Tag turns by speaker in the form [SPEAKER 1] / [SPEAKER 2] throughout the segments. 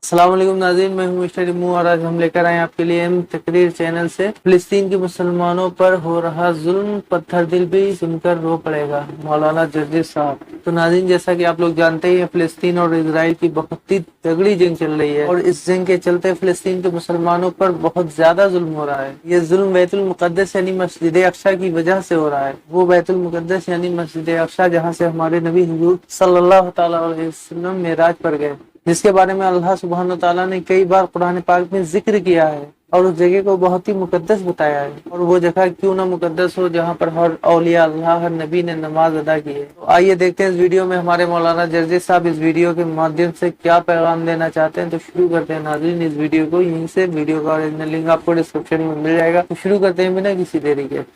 [SPEAKER 1] अस्सलाम वालेकुम नाज़रीन, मैं हूं मिस्टर इमू और आज हम लेकर आए आपके लिए तकरीर चैनल से फिलिस्तीन के मुसलमानों पर हो रहा जुल्म, पत्थर दिल भी सुनकर रो पड़ेगा, मौलाना जर्जिस साहब। तो नाज़रीन, जैसा कि आप लोग जानते ही हैं, फिलिस्तीन और इजराइल की बहुत ही तगड़ी जंग चल रही है और इस जंग के चलते फिलिस्तीन के मुसलमानों पर बहुत ज्यादा जुल्म हो रहा है। ये जुल्म बैतुल मुकद्दस यानी मस्जिद अक्सा की वजह से हो रहा है। वो बैतुल मुकद्दस यानी मस्जिद अक्सा जहाँ से हमारे नबी हुजूर सल्लल्लाहु तआला अलैहि वसल्लम मेराज पर गए, जिसके बारे में अल्लाह सुब्हानो तआला ने कई बार कुरान पाक में जिक्र किया है और उस जगह को बहुत ही मुकद्दस बताया है। और वो जगह क्यों ना मुकद्दस हो जहाँ पर हर औलिया अल्लाह, हर नबी ने नमाज अदा की है। तो आइए देखते हैं इस वीडियो में हमारे मौलाना जर्जिस साहब इस वीडियो के माध्यम से क्या पैगाम देना चाहते हैं। तो शुरू करते हैं नाज़रीन इस वीडियो को यहीं से। वीडियो का ओरिजिनल लिंक आपको डिस्क्रिप्शन में मिल जाएगा। तो शुरू करते हैं बिना किसी देरी के।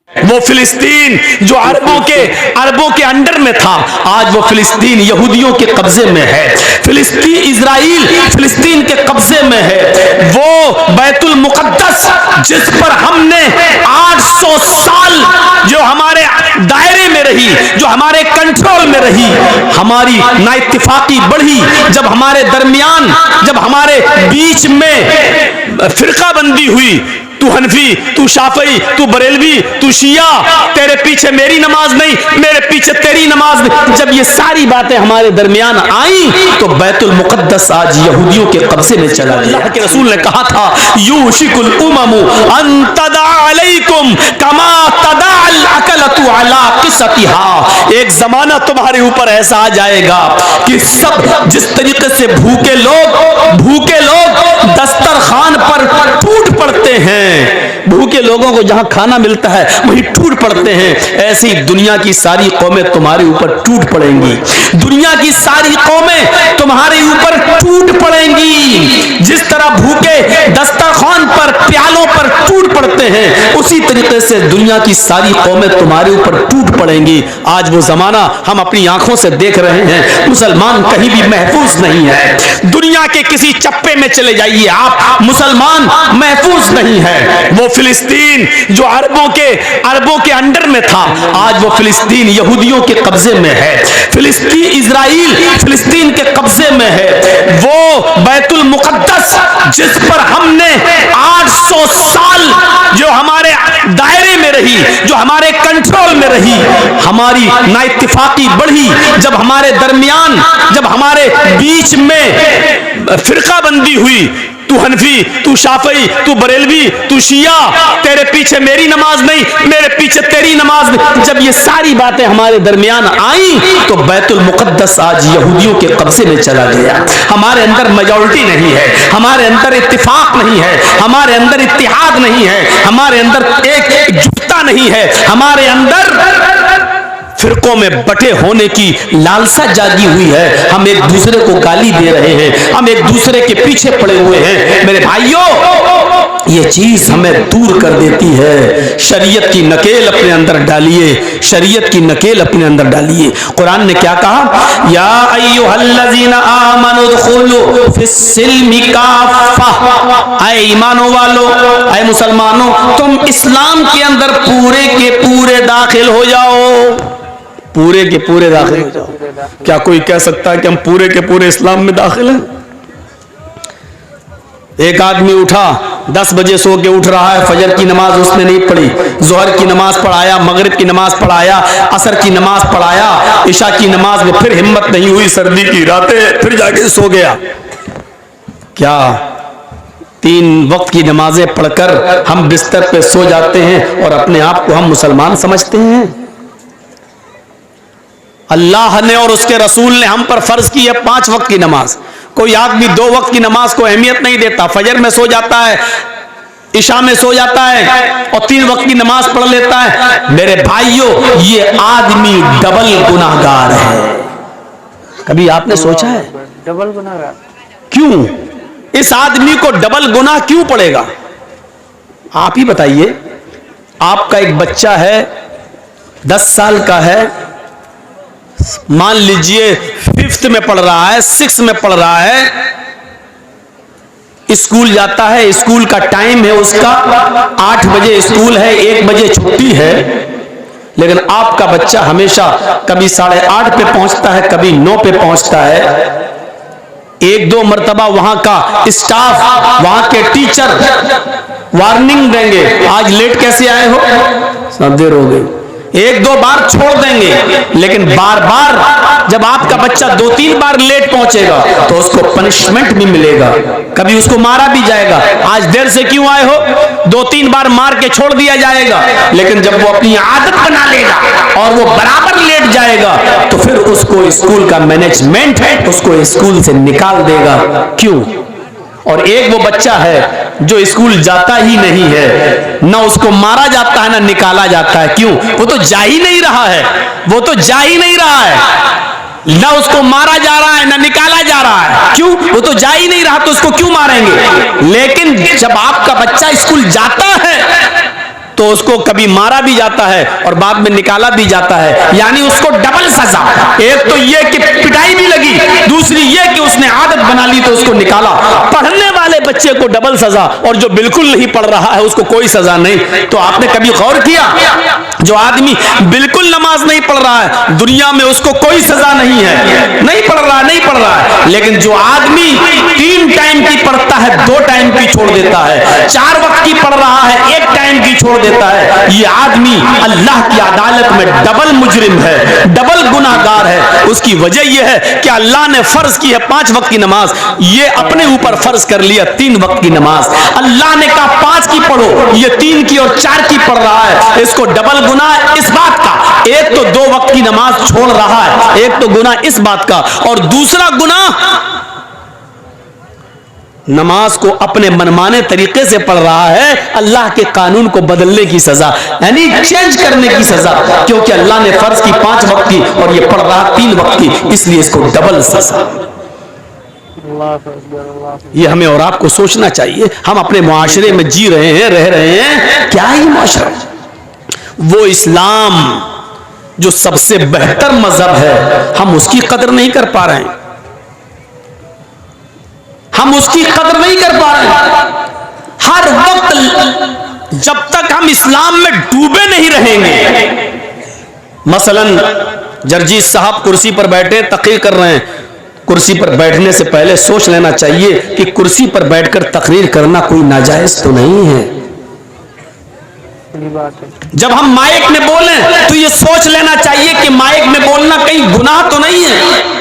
[SPEAKER 2] वो फिलिस्तीन जो अरबों के अंडर में था, आज वो फिलिस्तीन यहूदियों के कब्जे में है। फिलिस्तीन इजराइल फिलिस्तीन के कब्जे में है। वो बैतुल मुकद्दस जिस पर हमने 800 साल जो हमारे दायरे में रही, जो हमारे कंट्रोल में रही, हमारी नाइत्तिफाकी बढ़ी, जब हमारे दरमियान, जब हमारे बीच में फिरका बंदी हुई, तू हनफी, तू शाफई, तू बरेलवी, तू शिया, तेरे पीछे मेरी नमाज नहीं, मेरे पीछे तेरी नमाज नहीं, जब ये सारी बातें हमारे दरमियान आई तो बैतुल मुकद्दस आज यहूदियों के कब्जे में चला गया। अल्लाह के रसूल ने कहा था, यूशिकुल उममु अन तदा अलैकुम कमा तदा अल अकलतु अला क़िसतिहा। एक जमाना तुम्हारे ऊपर ऐसा आ जाएगा कि सब जिस तरीके से भूखे लोग दस्तरखान पर टूट पड़ते हैं, भूखे लोगों को जहां खाना मिलता है वहीं टूट पड़ते हैं, ऐसी दुनिया की सारी कौमें तुम्हारे ऊपर टूट पड़ेंगी। दुनिया की सारी कौमें तुम्हारे ऊपर टूट पड़ेंगी। जिस तरह भूखे दस्तरखान पर, प्यालों पर टूट पड़ते हैं, उसी तरीके से दुनिया की सारी कौमें तुम्हारे ऊपर टूट पड़ेंगी। आज वो जमाना हम अपनी आंखों से देख रहे हैं। मुसलमान कहीं भी महफूज नहीं है। दुनिया के किसी चप्पे में चले जाइए आप, मुसलमान महफूज नहीं है। वो फिलिस्तीन जो अरबों के अंडर में था, आज वो फिलिस्तीन यहूदियों के कब्जे में है। फिलिस्तीन इजराइल फिलिस्तीन के कब्जे में है। वो बैतुल मुकद्दस जिस पर हमने 800 साल जो हमारे दायरे में रही, जो हमारे कंट्रोल में रही, हमारी नाइत्तिफाकी बढ़ी, जब हमारे दरमियान, जब हमारे बीच में फिरका बंदी हुई, तू हनफी, तू शाफई, तू बरेलवी, तू शिया, तेरे पीछे मेरी नमाज नहीं, मेरे पीछे तेरी नमाज नहीं, जब ये सारी बातें हमारे दरमियान आई तो बैतुल मुकद्दस आज यहूदियों के कब्जे में चला गया। हमारे अंदर मेजॉरिटी नहीं है, हमारे अंदर इत्तिफाक नहीं है, हमारे अंदर इत्तिहाद नहीं है, हमारे अंदर एकजुटता नहीं है, हमारे अंदर फिरकों में बटे होने की लालसा जागी हुई है। हम एक दूसरे को गाली दे रहे हैं, हम एक दूसरे के पीछे पड़े हुए हैं। मेरे भाइयों, ये चीज हमें दूर कर देती है। शरीयत की नकेल अपने अंदर डालिए, शरीयत की नकेल अपने अंदर डालिए। कुरान ने क्या कहा, या अय्युहल्लज़ीना आमनु दुखुलू फिस्सिल्मि काफ़ा। ऐ ईमानो वालो, ऐ मुसलमानों, तुम इस्लाम के अंदर पूरे के पूरे दाखिल हो जाओ। पूरे के पूरे दाखिल हो जाओ। क्या कोई कह सकता है कि हम पूरे के पूरे इस्लाम में दाखिल हैं? एक आदमी उठा, 10 बजे सो के उठ रहा है, फजर की नमाज उसने नहीं पढ़ी, जोहर की नमाज पढ़ाया, मगरिब की नमाज पढ़ाया, असर की नमाज पढ़ाया, इशा की नमाज में फिर हिम्मत नहीं हुई, सर्दी की रातें, फिर जाके सो गया। क्या 3 वक्त की नमाजें पढ़कर हम बिस्तर पे सो जाते हैं और अपने आप को हम मुसलमान समझते हैं? अल्लाह ने और उसके रसूल ने हम पर फर्ज की है 5 वक्त की नमाज। कोई आदमी 2 वक्त की नमाज को अहमियत नहीं देता, फजर में सो जाता है, इशा में सो जाता है और 3 वक्त की नमाज पढ़ लेता है। मेरे भाइयों, ये आदमी डबल गुनाहगार है। कभी आपने सोचा है
[SPEAKER 1] डबल गुनाहगार
[SPEAKER 2] क्यों? इस आदमी को डबल गुनाह क्यों पड़ेगा? आप ही बताइए। आपका एक बच्चा है, 10 साल का है, मान लीजिए 5th में पढ़ रहा है, 6th में पढ़ रहा है, स्कूल जाता है, स्कूल का टाइम है उसका 8 बजे स्कूल है, 1 बजे छुट्टी है, लेकिन आपका बच्चा हमेशा कभी 8:30 पे पहुंचता है, कभी 9 पे पहुंचता है। एक दो मर्तबा वहां का स्टाफ, वहां के टीचर वार्निंग देंगे, आज लेट कैसे आए हो, सब देर हो गई, एक दो बार छोड़ देंगे। लेकिन बार बार जब आपका बच्चा 2-3 बार लेट पहुंचेगा तो उसको पनिशमेंट भी मिलेगा, कभी उसको मारा भी जाएगा, आज देर से क्यों आए हो, 2-3 बार मार के छोड़ दिया जाएगा। लेकिन जब वो अपनी आदत बना लेगा और वो बराबर लेट जाएगा तो फिर उसको स्कूल का मैनेजमेंट उसको स्कूल से निकाल देगा। क्यों? और एक वो बच्चा है जो स्कूल जाता ही नहीं है, ना उसको मारा जाता है ना निकाला जाता है। क्यों? वो तो जा ही नहीं रहा है, वो तो जा ही नहीं रहा है, ना उसको मारा जा रहा है ना निकाला जा रहा है। क्यों? वो तो जा ही नहीं रहा, तो उसको क्यों मारेंगे? लेकिन जब आपका बच्चा स्कूल जाता है तो उसको कभी मारा भी जाता है और बाद में निकाला भी जाता है, यानी उसको डबल सजा। एक तो ये कि पिटाई भी लगी, दूसरी ये कि उसने आदत बना ली तो उसको निकाला। पढ़ने वाले बच्चे को डबल सजा और जो बिल्कुल नहीं पढ़ रहा है उसको कोई सजा नहीं। तो आपने कभी गौर किया, जो आदमी बिल्कुल नमाज नहीं पढ़ रहा है दुनिया में उसको कोई सजा नहीं है, नहीं पढ़ रहा है। लेकिन जो आदमी 3 टाइम की पढ़ता है 2 टाइम की छोड़ देता है, 4 वक्त की पढ़ रहा है 1 टाइम की छोड़ देता है, ये आदमी अल्लाह की अदालत में डबल मुजरिम है, डबल गुनाहगार है। उसकी वजह यह है कि अल्लाह ने फर्ज की है 5 वक्त की नमाज, ये अपने ऊपर फर्ज कर लिया 3 वक्त की नमाज। अल्लाह ने कहा 5 की पढ़ो, ये 3 की और 4 की पढ़ रहा है। इसको डबल गुनाह इस बात का, एक तो 2 वक्त की नमाज छोड़ रहा है, एक तो गुनाह इस बात का, और दूसरा गुनाह नमाज को अपने मनमाने तरीके से पढ़ रहा है, अल्लाह के कानून को बदलने की सजा, यानी चेंज करने की सजा। क्योंकि अल्लाह ने फर्ज की 5 वक्त की और ये पढ़ रहा 3 वक्त की, इसलिए इसको डबल सजा। ये हमें और आपको सोचना चाहिए। हम अपने मुआशरे में जी रहे हैं, रह रहे हैं, क्या ही मुआशरा। वो इस्लाम जो सबसे बेहतर मजहब है, हम उसकी कदर नहीं कर पा रहे हैं, हम उसकी कदर नहीं कर पा रहे हैं। हर वक्त जब तक हम इस्लाम में डूबे नहीं रहेंगे, मसलन जर्जीस साहब कुर्सी पर बैठे तकरीर कर रहे हैं, कुर्सी पर बैठने से पहले सोच लेना चाहिए कि कुर्सी पर बैठकर तकरीर करना कोई नाजायज तो नहीं है। जब हम माइक में बोलें तो ये सोच लेना चाहिए कि माइक में बोलना कहीं गुनाह तो नहीं है।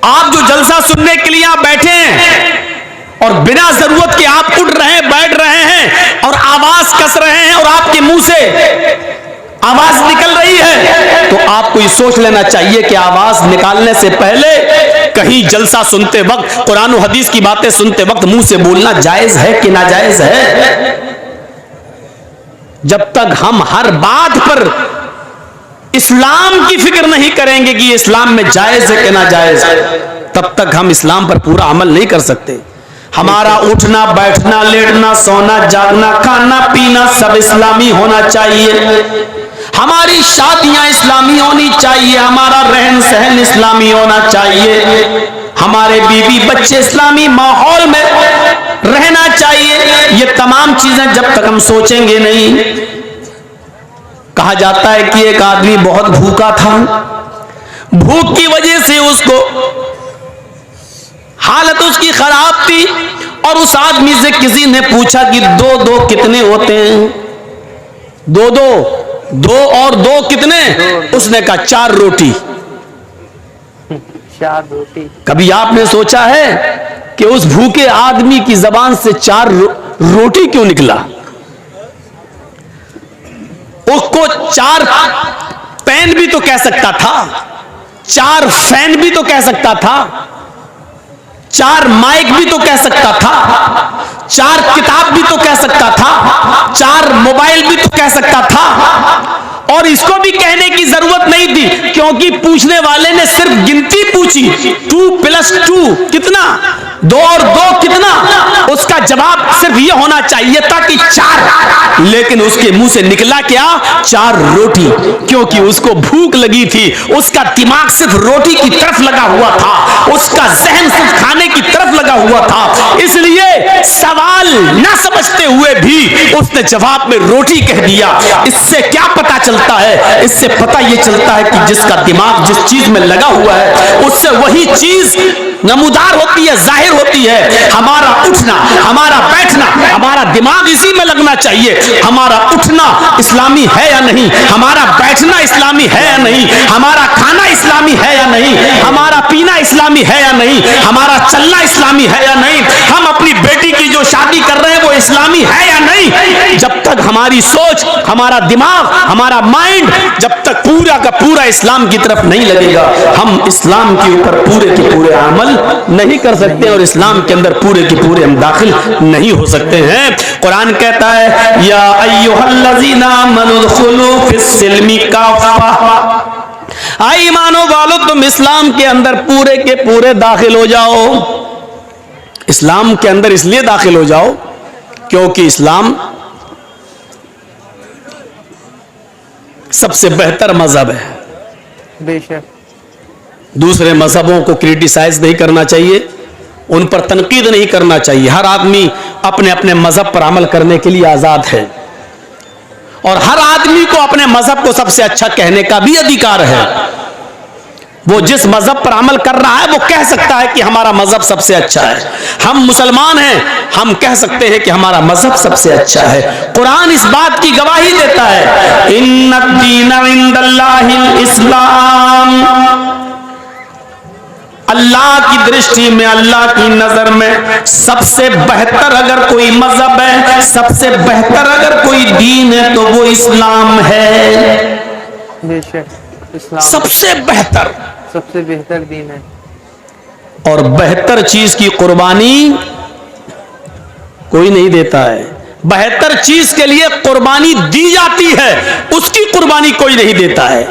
[SPEAKER 2] आप जो जलसा सुनने के लिए आप बैठे हैं और बिना जरूरत के आप उठ रहे हैं, बैठ रहे हैं और आवाज कस रहे हैं और आपके मुंह से आवाज निकल रही है, तो आपको ये सोच लेना चाहिए कि आवाज निकालने से पहले कहीं जलसा सुनते वक्त, कुरान और हदीस की बातें सुनते वक्त मुंह से बोलना जायज है कि नाजायज है। जब तक हम हर बात पर इस्लाम की फिक्र नहीं करेंगे कि इस्लाम में जायज है कि नाजायज, तब तक हम इस्लाम पर पूरा अमल नहीं कर सकते। हमारा उठना बैठना लेटना सोना जागना खाना पीना सब इस्लामी होना चाहिए, हमारी शादियां इस्लामी होनी चाहिए, हमारा रहन सहन इस्लामी होना चाहिए, हमारे बीवी बच्चे इस्लामी माहौल में रहना चाहिए। ये तमाम चीजें जब तक हम सोचेंगे नहीं। कहा जाता है कि एक आदमी बहुत भूखा था, भूख की वजह से उसको हालत उसकी खराब थी और उस आदमी से किसी ने पूछा कि 2-2 कितने होते हैं, 2 और 2 कितने? उसने कहा 4 रोटी।
[SPEAKER 1] 4 रोटी।
[SPEAKER 2] कभी आपने सोचा है कि उस भूखे आदमी की जबान से 4 रोटी क्यों निकला? उसको 4 पेन भी तो कह सकता था, 4 फैन भी तो कह सकता था, 4 माइक भी तो कह सकता था, 4 किताब भी तो कह सकता था, 4 मोबाइल भी तो कह सकता था। और इसको भी कहने की जरूरत नहीं थी, क्योंकि पूछने वाले ने सिर्फ गिनती पूछी, 2 + 2 कितना, 2 और 2 कितना। उसका जवाब सिर्फ यह होना चाहिए था कि 4, लेकिन उसके मुंह से निकला क्या? 4 रोटी, क्योंकि उसको भूख लगी थी, उसका दिमाग सिर्फ रोटी की तरफ लगा हुआ था, उसका जहन सिर्फ खाने की तरफ लगा हुआ था। इसलिए सवाल ना समझते हुए भी उसने जवाब में रोटी कह दिया। इससे क्या पता चलता है? इससे पता यह चलता है कि जिसका दिमाग जिस चीज में लगा हुआ है उससे वही चीज नमूदार होती है, जाहिर होती है। हमारा उठना, हमारा बैठना, हमारा दिमाग इसी में लगना चाहिए। हमारा उठना इस्लामी है या नहीं, हमारा बैठना इस्लामी है या नहीं, हमारा खाना इस्लामी है या नहीं, हमारा पीना इस्लामी है या नहीं, हमारा चलना इस्लामी है या नहीं, हम अपनी बेटी की जो शादी कर रहे हैं वो इस्लामी है या नहीं। जब तक हमारी सोच, हमारा दिमाग, हमारा माइंड जब तक पूरा का पूरा इस्लाम की तरफ नहीं लगेगा, हम इस्लाम के ऊपर पूरे के पूरे अमल नहीं कर सकते और इस्लाम के अंदर पूरे के पूरे हम दाखिल नहीं हो सकते हैं। कुरान कहता है या अय्युहल्लज़ीना आमनू दुखुलू फिस्सिल्मी काफ़ा, आई ईमानो वालो तुम इस्लाम के अंदर पूरे के पूरे दाखिल हो जाओ। इस्लाम के अंदर इसलिए दाखिल हो जाओ क्योंकि इस्लाम सबसे बेहतर मजहब है।
[SPEAKER 1] बेशक
[SPEAKER 2] दूसरे मजहबों को क्रिटिसाइज नहीं करना चाहिए, उन पर तनकीद नहीं करना चाहिए। हर आदमी अपने अपने मजहब पर अमल करने के लिए आजाद है और हर आदमी को अपने मजहब को सबसे अच्छा कहने का भी अधिकार है। वो जिस मजहब पर अमल कर रहा है वो कह सकता है कि हमारा मजहब सबसे अच्छा है। हम मुसलमान हैं, हम कह सकते हैं कि हमारा मजहब सबसे अच्छा है। कुरान इस बात की गवाही देता है, इन्नद्दीन इंदल्लाहिल इस्लाम, अल्लाह की दृष्टि में, अल्लाह की नजर में सबसे बेहतर अगर कोई मजहब है, सबसे बेहतर अगर कोई दीन है तो वो इस्लाम है।
[SPEAKER 1] बेशक इस्लाम
[SPEAKER 2] सबसे बेहतर
[SPEAKER 1] दीन है।
[SPEAKER 2] और बेहतर चीज की कुर्बानी कोई नहीं देता है। बेहतर चीज के लिए कुर्बानी दी जाती है, उसकी कुर्बानी कोई नहीं देता है।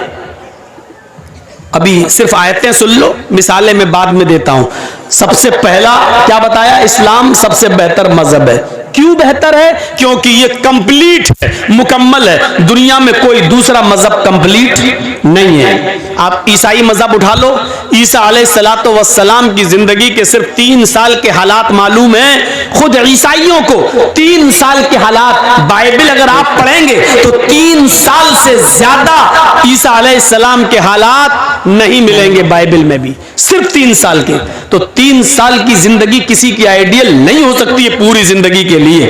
[SPEAKER 2] अभी सिर्फ आयतें सुन लो, मिसालें मैं बाद में देता हूं। सबसे पहला क्या बताया? इस्लाम सबसे बेहतर मजहब है। क्यों बेहतर है? क्योंकि ये कंप्लीट है, मुकम्मल है। दुनिया में कोई दूसरा मजहब कंप्लीट नहीं है। आप ईसाई मजहब उठा लो, ईसा अलैहिस्सलातु वस्सलाम की जिंदगी के सिर्फ 3 साल के हालात मालूम हैं। खुद ईसाइयों को 3 साल के हालात, बाइबल अगर आप पढ़ेंगे तो 3 साल से ज्यादा ईसा अलैहिस्सलाम के हालात नहीं मिलेंगे बाइबल में भी, सिर्फ 3 साल के। तो 3 साल की जिंदगी किसी की आइडियल नहीं हो सकती है पूरी जिंदगी के लिए।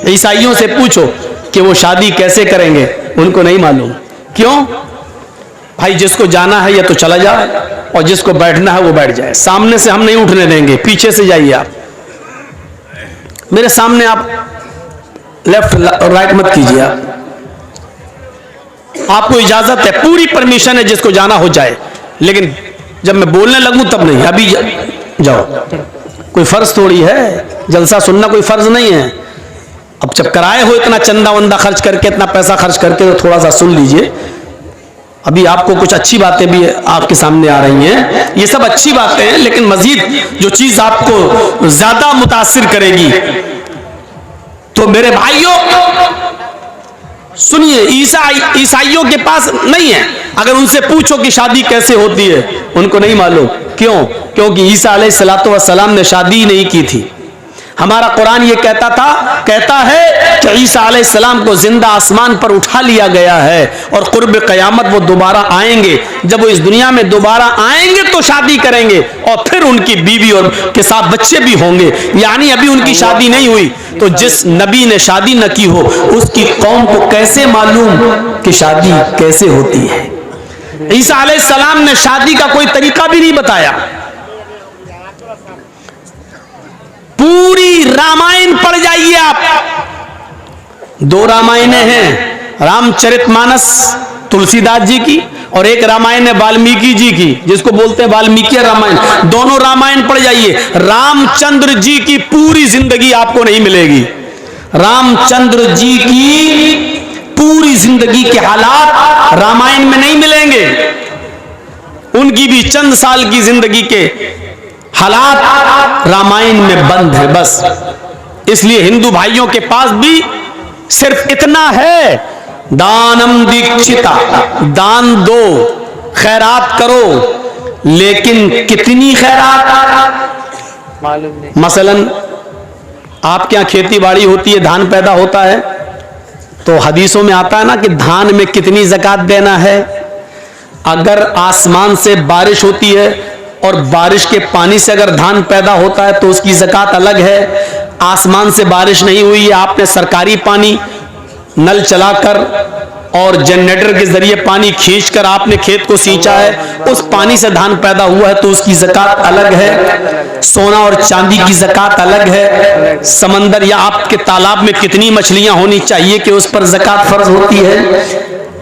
[SPEAKER 2] ईसाइयों से पूछो कि वो शादी कैसे करेंगे, उनको नहीं मालूम। क्यों भाई? जिसको जाना है या तो चला जाए और जिसको बैठना है वो बैठ जाए। सामने से हम नहीं उठने देंगे, पीछे से जाइए आप। मेरे सामने आप लेफ्ट और राइट मत कीजिए। आपको इजाजत है, पूरी परमिशन है, जिसको जाना हो जाए। लेकिन जब मैं बोलने लगूं तब नहीं, अभी जाओ। कोई फर्ज थोड़ी है, जलसा सुनना कोई फर्ज नहीं है। अब जब कराए हो इतना चंदा वंदा खर्च करके, इतना पैसा खर्च करके, तो थोड़ा सा सुन लीजिए। अभी आपको कुछ अच्छी बातें भी आपके सामने आ रही हैं, ये सब अच्छी बातें हैं, लेकिन मजीद जो चीज आपको ज्यादा मुतासिर करेगी, तो मेरे भाइयों सुनिए, ईसाइयों के पास नहीं है। अगर उनसे पूछो कि शादी कैसे होती है, उनको नहीं मालूम। क्यों? क्योंकि ईसा अलैहिस्सलातु वस्सलाम ने शादी नहीं की थी। हमारा कुरान ये कहता है कि ईसा अलैहिस्सलाम को जिंदा आसमान पर उठा लिया गया है और कुर्ब क़यामत वो दोबारा आएंगे। जब वो इस दुनिया में दोबारा आएंगे तो शादी करेंगे और फिर उनकी बीवी और के साथ बच्चे भी होंगे। यानी अभी उनकी शादी नहीं हुई। तो जिस नबी ने शादी न की हो, उसकी कौम को कैसे मालूम कि शादी कैसे होती है? ईसा अलैहिस्सलाम ने शादी का कोई तरीका भी नहीं बताया। पूरी रामायण पढ़ जाइए आप। 2 रामायणें हैं, रामचरितमानस तुलसीदास जी की और एक रामायण है वाल्मीकि जी की, जिसको बोलते हैं वाल्मीकि रामायण। दोनों रामायण पढ़ जाइए। रामचंद्र जी की पूरी जिंदगी आपको नहीं मिलेगी। रामचंद्र जी की पूरी जिंदगी के हालात रामायण में नहीं मिलेंगे। उनकी भी चंद साल की जिंदगी के हालात रामायण में बंद है बस। इसलिए हिंदू भाइयों के पास भी सिर्फ इतना है, दानम दीक्षिता, दान दो, खैरात करो, लेकिन कितनी खैरात
[SPEAKER 1] मालूम नहीं।
[SPEAKER 2] मसलन आपके यहाँ खेती बाड़ी होती है, धान पैदा होता है, तो हदीसों में आता है ना कि धान में कितनी ज़कात देना है। अगर आसमान से बारिश होती है और बारिश के पानी से अगर धान पैदा होता है तो उसकी ज़कात अलग है। आसमान से बारिश नहीं हुई है, आपने सरकारी पानी नल चलाकर और जनरेटर के जरिए पानी खींचकर आपने खेत को सींचा है, उस पानी से धान पैदा हुआ है तो उसकी ज़कात अलग है। सोना और चांदी की ज़कात अलग है। समंदर या आपके तालाब में कितनी मछलियां होनी चाहिए कि उस पर ज़कात फर्ज होती है,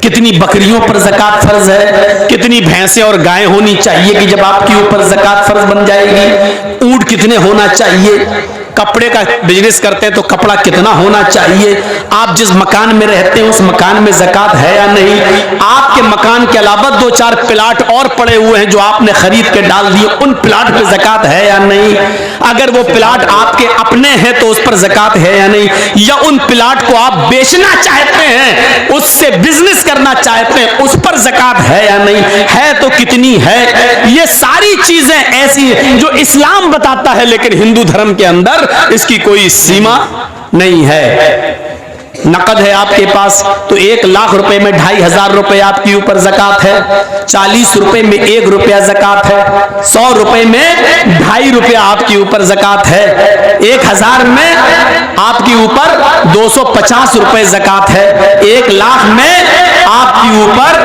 [SPEAKER 2] कितनी बकरियों पर ज़कात फर्ज है, कितनी भैंसें और गायें होनी चाहिए कि जब आपके ऊपर ज़कात फर्ज बन जाएगी, ऊंट कितने होना चाहिए, कपड़े का बिजनेस करते हैं तो कपड़ा कितना होना चाहिए, आप जिस मकान में रहते हैं उस मकान में ज़कात है या नहीं, आपके मकान के अलावा 2-4 प्लाट और पड़े हुए हैं जो आपने खरीद के डाल दिए, उन प्लाट पे ज़कात है या नहीं, अगर वो प्लाट आपके अपने हैं तो उस पर ज़कात है या नहीं, या उन प्लाट को आप बेचना चाहते हैं, उससे बिजनेस करना चाहते हैं, उस पर ज़कात है या नहीं, है तो कितनी है। ये सारी चीजें ऐसी हैं जो इस्लाम बताता है, लेकिन हिंदू धर्म के अंदर इसकी कोई सीमा नहीं है। नकद है आपके पास तो 1 लाख रुपए में 2,500 रुपए आपके ऊपर ज़कात है, 40 रुपए में 1 रुपया ज़कात है, 100 रुपए में 2.5 रुपया आपके ऊपर ज़कात है, 1000 में आपके ऊपर 250 रुपए ज़कात है, 1 लाख में आपके ऊपर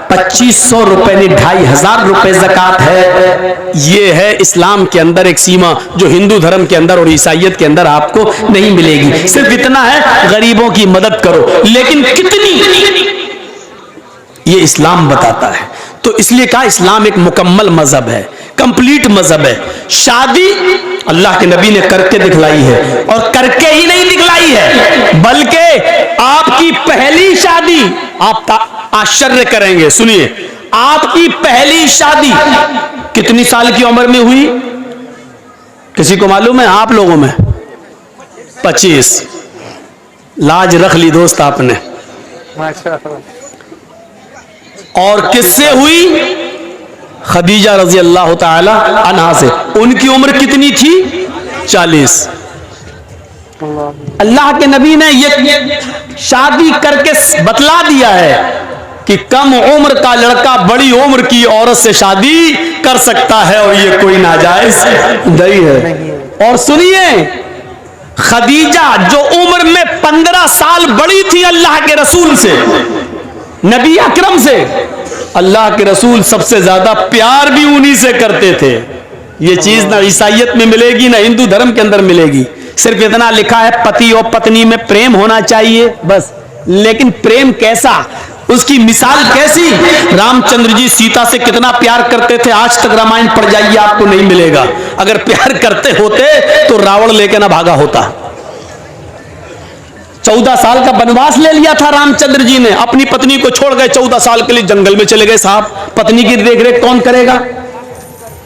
[SPEAKER 2] 2500 रुपए नहीं 2,500 रुपए ज़कात है। ये है इस्लाम के अंदर एक सीमा जो हिंदू धर्म के अंदर और ईसाइयत के अंदर आपको नहीं मिलेगी। सिर्फ इतना है गरीबों की मदद करो, लेकिन कितनी ये इस्लाम बताता है। तो इसलिए कहा इस्लाम एक मुकम्मल मजहब है, कंप्लीट मजहब है। शादी अल्लाह के नबी ने करके दिखलाई है, और करके ही नहीं दिखलाई है बल्कि आपकी पहली शादी, आप आश्चर्य करेंगे, सुनिए, आपकी पहली शादी कितनी साल की उम्र में हुई? किसी को मालूम है? आप लोगों में 25। लाज रख ली दोस्त आपने। और किससे हुई? खदीजा रजी अल्लाह ताला अन्हा से। उनकी उम्र कितनी थी? 40। अल्लाह के नबी ने ये शादी करके बतला दिया है कि कम उम्र का लड़का बड़ी उम्र की औरत से शादी कर सकता है, और ये कोई नाजायज नहीं है। और सुनिए, खदीजा जो उम्र में 15 साल बड़ी थी अल्लाह के रसूल से, नबी अकरम से, अल्लाह के रसूल सबसे ज्यादा प्यार भी उन्हीं से करते थे। ये चीज ना ईसाइयत में मिलेगी ना हिंदू धर्म के अंदर मिलेगी। सिर्फ इतना लिखा है पति और पत्नी में प्रेम होना चाहिए बस, लेकिन प्रेम कैसा, उसकी मिसाल कैसी? रामचंद्र जी सीता से कितना प्यार करते थे, आज तक रामायण पढ़ जाइए आपको नहीं मिलेगा। अगर प्यार करते होते तो रावण लेके ना भागा होता। 14 साल का वनवास ले लिया था रामचंद्र जी ने, अपनी पत्नी को छोड़ गए, 14 साल के लिए जंगल में चले गए। साहब, पत्नी की देखरेख कौन करेगा?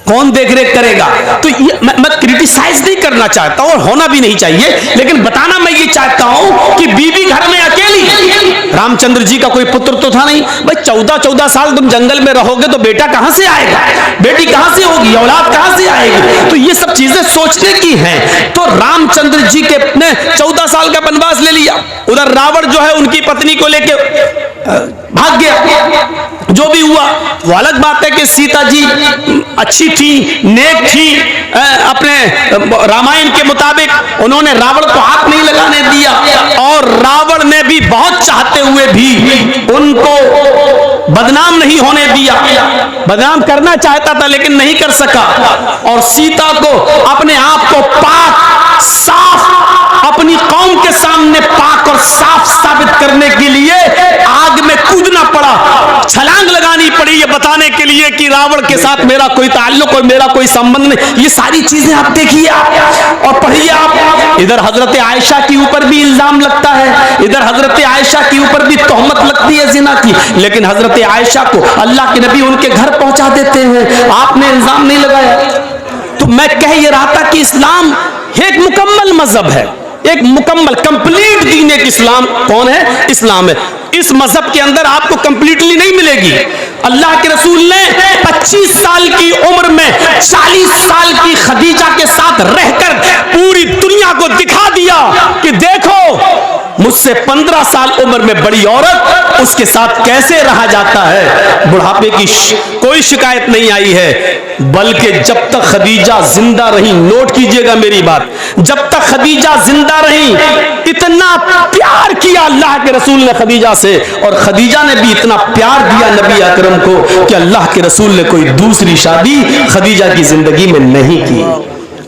[SPEAKER 2] कौन देखरेख करेगा? तो ये मैं क्रिटिसाइज नहीं करना चाहता और होना भी नहीं चाहिए, लेकिन बताना मैं ये चाहता हूं कि बीबी घर में अकेली, रामचंद्र जी का कोई पुत्र तो था नहीं भाई। 14 साल तुम जंगल में रहोगे तो बेटा कहां से आएगा, बेटी कहां से होगी, औलाद कहां से आएगी? तो ये सब चीजें सोचने की हैं। तो रामचंद्र जी के ने 14 साल का वनवास ले लिया, उधर रावण जो है उनकी पत्नी को लेके भाग गया। जो भी हुआ वो अलग बात है कि सीता जी अच्छी थी, नेक थी, अपने रामायण के मुताबिक उन्होंने रावण को हाथ नहीं लगाने दिया, और रावण ने भी बहुत चाहते हुए भी उनको बदनाम नहीं होने दिया। बदनाम करना चाहता था लेकिन नहीं कर सका, और सीता को अपने आप को पाक साफ, अपनी कौम के सामने पाक और साफ साबित करने के लिए आग में कूदना पड़ा, छलांग लगानी पड़ी, ये बताने के लिए कि रावण के साथ मेरा कोई ताल्लुक और मेरा कोई संबंध नहीं। ये सारी चीजें आप देखिए और पढ़िए आप। इधर हजरत आयशा के ऊपर भी इल्जाम लगता है, इधर हजरत आयशा के ऊपर भी तोहमत लगती है जिना की, लेकिन हजरत आयशा को अल्लाह के नबी उनके घर पहुंचा देते हैं, आपने इल्जाम नहीं लगाया। तो मैं कह ये रहा था कि इस्लाम एक मुकम्मल मजहब है, एक मुकम्मल कंप्लीट दीन एक इस्लाम कौन है? इस्लाम है। इस मजहब के अंदर आपको कंप्लीटली नहीं मिलेगी। अल्लाह के रसूल ने 25 साल की उम्र में 40 साल की खदीजा के साथ रहकर पूरी दुनिया को दिखा दिया कि देखो मुझसे 15 साल उम्र में बड़ी औरत, उसके साथ कैसे रहा जाता है। बुढ़ापे की कोई शिकायत नहीं आई है। बल्कि जब तक खदीजा जिंदा रही, नोट कीजिएगा मेरी बात, जब तक खदीजा जिंदा रही इतना प्यार किया अल्लाह के रसूल ने खदीजा से, और खदीजा ने भी इतना प्यार दिया नबी अकरम को कि अल्लाह के रसूल ने कोई दूसरी शादी खदीजा की जिंदगी में नहीं की।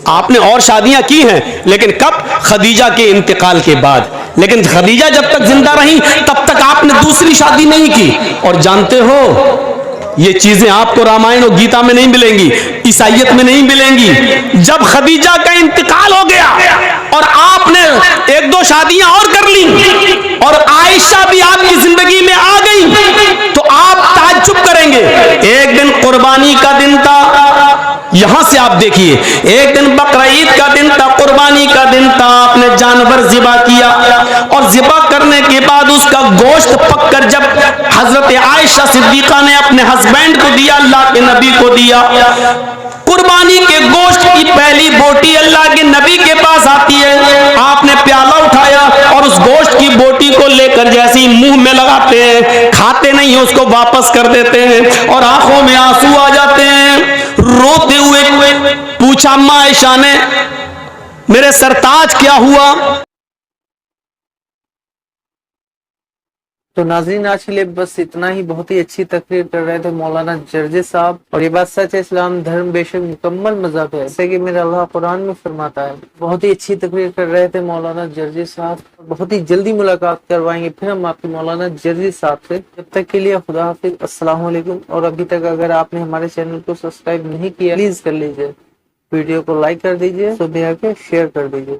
[SPEAKER 2] आपने और शादियां की हैं, लेकिन कब? खदीजा के इंतकाल के बाद। लेकिन खदीजा जब तक जिंदा रही तब तक आपने दूसरी शादी नहीं की। और जानते हो ये चीजें आपको रामायण और गीता में नहीं मिलेंगी, ईसाइयत में नहीं मिलेंगी। जब खदीजा का इंतकाल हो गया और आपने एक दो शादियां और कर ली और आयशा भी आपकी जिंदगी में आ गई, तो आप ताज्जुब करेंगे। एक दिन कुर्बानी का दिन था, यहां से आप देखिए, एक दिन बकरा ईद का दिन था, कुर्बानी का दिन था, आपने जानवर ज़िबा किया और ज़िबा करने के बाद उसका गोश्त पककर जब हजरत आयशा सिद्दीका ने अपने हस्बैंड को दिया, अल्लाह के नबी को दिया, कुर्बानी के गोश्त की पहली बोटी अल्लाह के नबी के पास आती है, आपने प्याला उठाया और उस गोश्त की बोटी को लेकर जैसे ही मुंह में लगाते हैं, खाते नहीं है, उसको वापस कर देते हैं और आंखों में आंसू आ जाते हैं। रोते हुए पूछा अम्मा आयशा ने, मेरे सरताज क्या हुआ?
[SPEAKER 1] तो नाज़रीन आज के लिए बस इतना ही। बहुत ही अच्छी तकरीर कर रहे थे मौलाना जर्जे साहब, और ये बात सच है, इस्लाम धर्म बेशक मुकम्मल मजहब है, जैसे कि मेरा अल्लाह कुरान में फरमाता है। बहुत ही अच्छी तकरीर कर रहे थे मौलाना जर्जे साहब। बहुत ही जल्दी मुलाकात करवाएंगे फिर हम आपके मौलाना जर्जे साहब से। जब तक के लिए खुदा हाफिज, अस्सलाम वालेकुम। और अभी तक अगर आपने हमारे चैनल को सब्सक्राइब नहीं किया प्लीज कर लीजिए, वीडियो को लाइक कर दीजिए, सुबह के शेयर कर दीजिए।